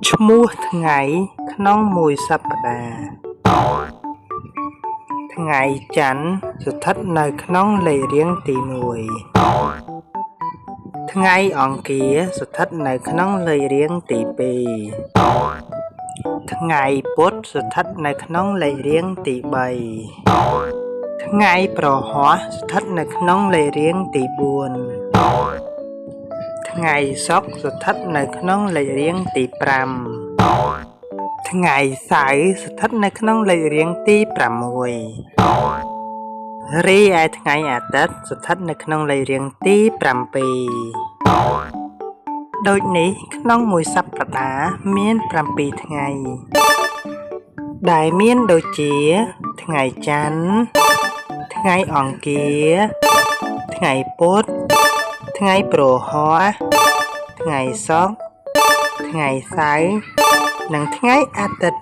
ឈ្មោះថ្ងៃក្នុងមួយសប្តាហ៍ថ្ងៃច័ន្ទស្ថិតនៅក្នុងលេខរៀងទី1ថ្ងៃអង្គារស្ថិតនៅក្នុងលេខរៀងទី2ថ្ងៃពុធស្ថិតនៅក្នុងលេខរៀងទី3ថ្ងៃប្រហ័សស្ថិតនៅក្នុងលេខរៀងទី4ថ្ងៃសុក្រស្ថិតនៅក្នុងលេខរៀងទី5ថ្ងៃសៅរ៍ស្ថិតនៅក្នុងលេខរៀងទី6រីឯថ្ងៃអាទិត្យស្ថិតនៅក្នុងលេខរៀងទី7ដូចនេះក្នុងមួយសប្តាហ៍មាន7ថ្ងៃដែលមានដូចជាថ្ងៃច័ន្ទថ្ងៃអង្គារថ្ងៃពុធថ្ងៃប្រហ័សថ្ងៃសុក្រថ្ងៃសៅរ៍និងថ្ងៃអាទិត្យ